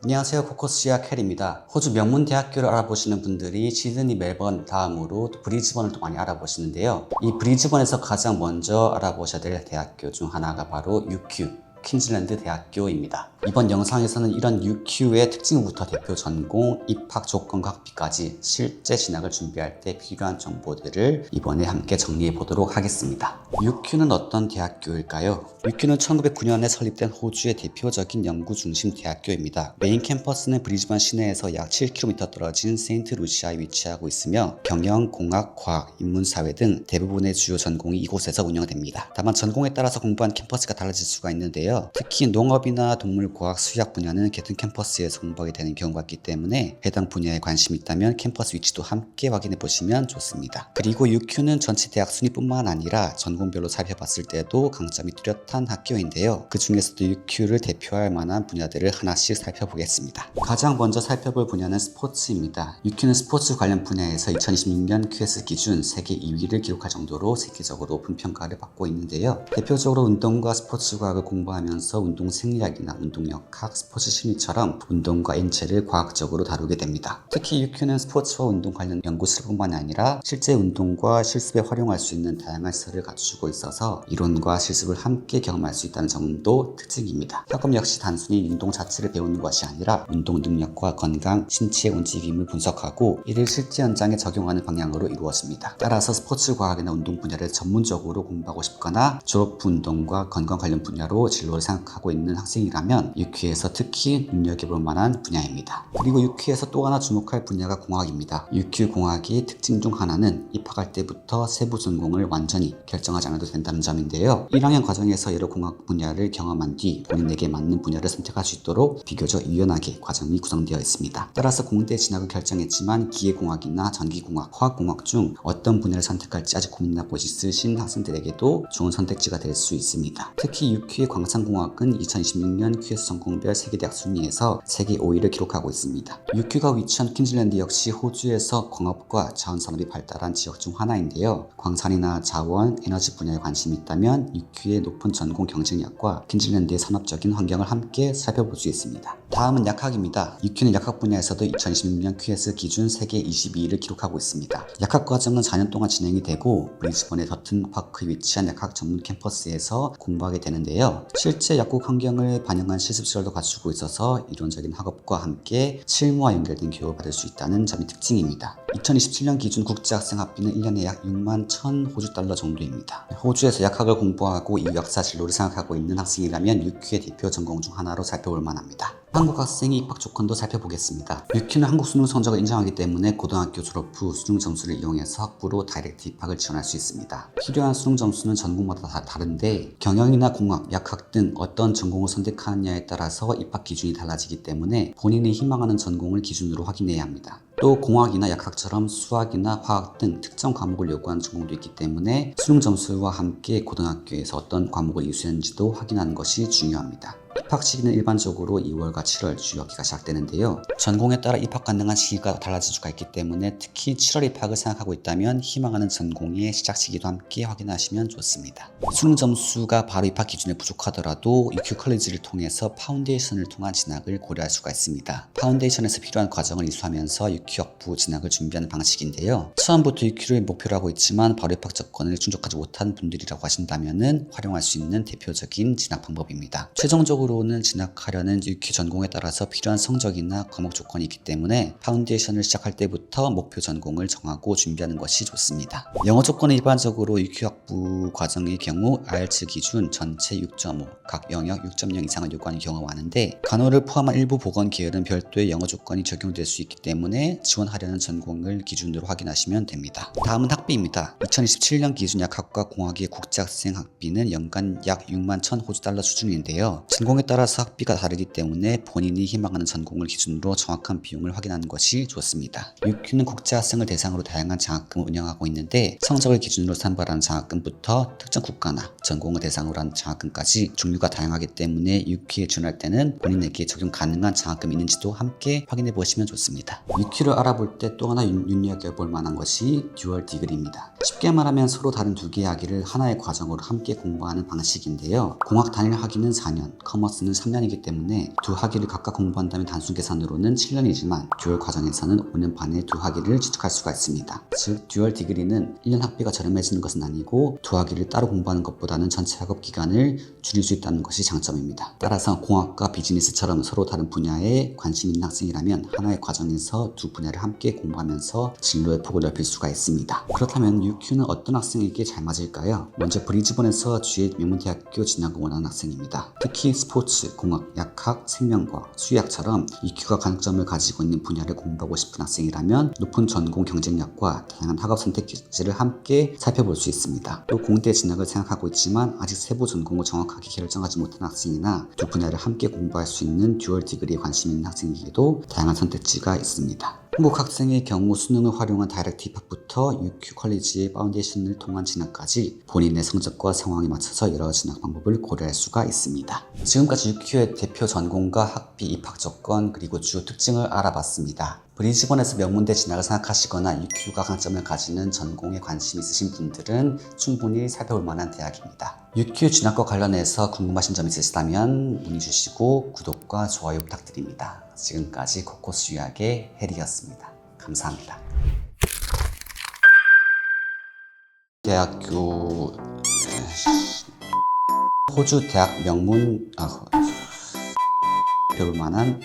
안녕하세요. 코커스야 켈입니다. 호주 명문 대학교를 알아보시는 분들이 시드니, 멜번 다음으로 브리즈번을 또 많이 알아보시는데요. 이 브리즈번에서 가장 먼저 알아보셔야 될 대학교 중 하나가 바로 UQ 퀸즐랜드 대학교입니다. 이번 영상에서는 이런 UQ의 특징부터 대표 전공, 입학 조건과 학비까지 실제 진학을 준비할 때 필요한 정보들을 이번에 함께 정리해 보도록 하겠습니다. UQ는 어떤 대학교일까요? UQ는 1909년에 설립된 호주의 대표적인 연구 중심 대학교입니다. 메인 캠퍼스는 브리즈번 시내에서 약 7km 떨어진 세인트 루시아에 위치하고 있으며 경영, 공학, 과학, 인문사회 등 대부분의 주요 전공이 이곳에서 운영됩니다. 다만 전공에 따라서 공부한 캠퍼스가 달라질 수가 있는데요. 특히 농업이나 동물과학, 수의학 분야는 같은 캠퍼스에서 공부하게 되는 경우가 있기 때문에 해당 분야에 관심이 있다면 캠퍼스 위치도 함께 확인해 보시면 좋습니다. 그리고 UQ는 전체 대학 순위뿐만 아니라 전공별로 살펴봤을 때도 강점이 뚜렷한 학교인데요. 그 중에서도 UQ를 대표할 만한 분야들을 하나씩 살펴보겠습니다. 가장 먼저 살펴볼 분야는 스포츠입니다. UQ는 스포츠 관련 분야에서 2026년 QS 기준 세계 2위를 기록할 정도로 세계적으로 높은 평가를 받고 있는데요. 대표적으로 운동과 스포츠 과학을 공부하면서 운동 생리학이나 운동역학, 스포츠 심리처럼 운동과 인체를 과학적으로 다루게 됩니다. 특히 UQ는 스포츠와 운동 관련 연구실뿐만 아니라 실제 운동과 실습에 활용할 수 있는 다양한 시설을 갖추고 있어서 이론과 실습을 함께 경험할 수 있다는 점도 특징입니다. 학업 역시 단순히 운동 자체를 배우는 것이 아니라 운동 능력과 건강, 신체의 움직임을 분석하고 이를 실제 현장에 적용하는 방향으로 이루어집니다. 따라서 스포츠 과학이나 운동 분야를 전문적으로 공부하고 싶거나 졸업 후 운동과 건강 관련 분야로 진로를 생각하고 있는 학생이라면 UQ에서 특히 눈여겨볼 만한 분야입니다. 그리고 UQ에서 또 하나 주목할 분야가 공학입니다. UQ 공학의 특징 중 하나는 입학할 때부터 세부 전공을 완전히 결정하지 않아도 된다는 점인데요. 1학년 과정에서 여러 공학 분야를 경험한 뒤 본인에게 맞는 분야를 선택할 수 있도록 비교적 유연하게 과정이 구성되어 있습니다. 따라서 공대 진학을 결정했지만 기계공학이나 전기공학, 화학공학 중 어떤 분야를 선택할지 아직 고민하고 있으신 학생들에게도 좋은 선택지가 될 수 있습니다. 특히 UQ의 광산공학은 2026년 QS 전공별 세계대학 순위에서 세계 5위를 기록하고 있습니다. UQ가 위치한 퀸즐랜드 역시 호주에서 광업과 자원산업이 발달한 지역 중 하나인데요. 광산이나 자원, 에너지 분야에 관심이 있다면 UQ의 높은 전공 경쟁력과 퀸즐랜드의 산업적인 환경을 함께 살펴볼 수 있습니다. 다음은 약학입니다. UQ는 약학 분야에서도 2026년 QS 기준 세계 22위를 기록하고 있습니다. 약학 과정은 4년 동안 진행이 되고 브리즈번의 더튼 파크에 위치한 약학 전문 캠퍼스에서 공부하게 되는데요. 실제 약국 환경을 반영한 실습시설도 갖추고 있어서 이론적인 학업과 함께 실무와 연결된 교육을 받을 수 있다는 점이 특징입니다. 2027년 기준 국제학생 학비는 1년에 약 6만 1,000 호주 달러 정도입니다. 호주에서 약학을 공부하고 이후 역사 진로를 생각하고 있는 학생이라면 UQ의 대표 전공 중 하나로 살펴볼 만합니다. 한국 학생의 입학 조건도 살펴보겠습니다. UQ는 한국 수능 성적을 인정하기 때문에 고등학교 졸업 후 수능 점수를 이용해서 학부로 다이렉트 입학을 지원할 수 있습니다. 필요한 수능 점수는 전공마다 다 다른데 경영이나 공학, 약학 등 어떤 전공을 선택하느냐에 따라서 입학 기준이 달라지기 때문에 본인이 희망하는 전공을 기준으로 확인해야 합니다. 또 공학이나 약학처럼 수학이나 화학 등 특정 과목을 요구하는 전공도 있기 때문에 수능 점수와 함께 고등학교에서 어떤 과목을 이수했는지도 확인하는 것이 중요합니다. 입학 시기는 일반적으로 2월과 7월 주학기가 시작되는데요. 전공에 따라 입학 가능한 시기가 달라질 수가 있기 때문에 특히 7월 입학을 생각하고 있다면 희망하는 전공의 시작 시기도 함께 확인하시면 좋습니다. 수능 점수가 바로 입학 기준에 부족하더라도 UQ 컬리지를 통해서 파운데이션을 통한 진학을 고려할 수가 있습니다. 파운데이션에서 필요한 과정을 이수하면서 UQ 학부 진학을 준비하는 방식인데요. 처음부터 UQ를 목표로 하고 있지만 바로 입학 조건을 충족하지 못한 분들이라고 하신다면 활용할 수 있는 대표적인 진학 방법입니다. 최종적으로는 진학하려는 UQ 전공에 따라서 필요한 성적이나 과목 조건이 있기 때문에 파운데이션을 시작할 때부터 목표 전공을 정하고 준비하는 것이 좋습니다. 영어 조건은 일반적으로 UQ 학부 과정의 경우 IELTS 기준 전체 6.5, 각 영역 6.0 이상을 요구하는 경우가 많은데 간호를 포함한 일부 보건 계열은 별도의 영어 조건이 적용될 수 있기 때문에 지원하려는 전공을 기준으로 확인하시면 됩니다. 다음은 학비입니다. 2027년 기준 약학과 공학의 국제학생 학비는 연간 약 6만 1,000 호주 달러 수준인데요. 전공에 따라서 학비가 다르기 때문에 본인이 희망하는 전공을 기준으로 정확한 비용을 확인하는 것이 좋습니다. UQ는 국제학생을 대상으로 다양한 장학금을 운영하고 있는데 성적을 기준으로 산발하는 장학금부터 특정 국가나 전공을 대상으로 한 장학금까지 종류가 다양하기 때문에 UQ에 지원할 때는 본인에게 적용 가능한 장학금이 있는지도 함께 확인해 보시면 좋습니다. UQ를 알아볼 때 또 하나 눈여겨볼 만한 것이 듀얼 디그리입니다. 쉽게 말하면 서로 다른 두 개의 학위를 하나의 과정으로 함께 공부하는 방식인데요. 공학 단일 학위는 4년, 커머스는 3년이기 때문에 두 학위를 각각 공부한다면 단순 계산으로는 7년이지만 듀얼 과정에서는 5년 반의 두 학위를 취득할 수가 있습니다. 즉 듀얼 디그리는 1년 학비가 저렴해지는 것은 아니고 두 학위를 따로 공부하는 것보다는 전체 학업 기간을 줄일 수 있다는 것이 장점입니다. 따라서 공학과 비즈니스처럼 서로 다른 분야에 관심 있는 학생이라면 하나의 과정에서 두 분야를 함께 공부하면서 진로의 폭을 넓힐 수가 있습니다. 그렇다면 UQ는 어떤 학생에게 잘 맞을까요? 먼저 브리즈번에서 GA 명문대학교 진학을 원하는 학생입니다. 특히 스포츠, 공학, 약학, 생명과학, 수의학처럼 UQ가 강점을 가지고 있는 분야를 공부하고 싶은 학생이라면 높은 전공 경쟁력과 다양한 학업 선택지를 함께 살펴볼 수 있습니다. 또 공대 진학을 생각하고 있지만 아직 세부 전공을 정확하게 결정하지 못한 학생이나 두 분야를 함께 공부할 수 있는 듀얼 디그리에 관심 있는 학생에게도 다양한 선택지가 있습니다. 한국 학생의 경우 수능을 활용한 다이렉트 입학부터 UQ 컬리지의 파운데이션을 통한 진학까지 본인의 성적과 상황에 맞춰서 여러 진학 방법을 고려할 수가 있습니다. 지금까지 UQ의 대표 전공과 학비, 입학 조건, 그리고 주요 특징을 알아봤습니다. 브리즈번에서 명문대 진학을 생각하시거나 UQ가 강점을 가지는 전공에 관심 있으신 분들은 충분히 살펴볼 만한 대학입니다. UQ 진학과 관련해서 궁금하신 점 있으시다면 문의 주시고 구독과 좋아요 부탁드립니다. 지금까지 코코스 유학의 해리였습니다. 감사합니다. 대학교 호주 대학 명문 배울 만한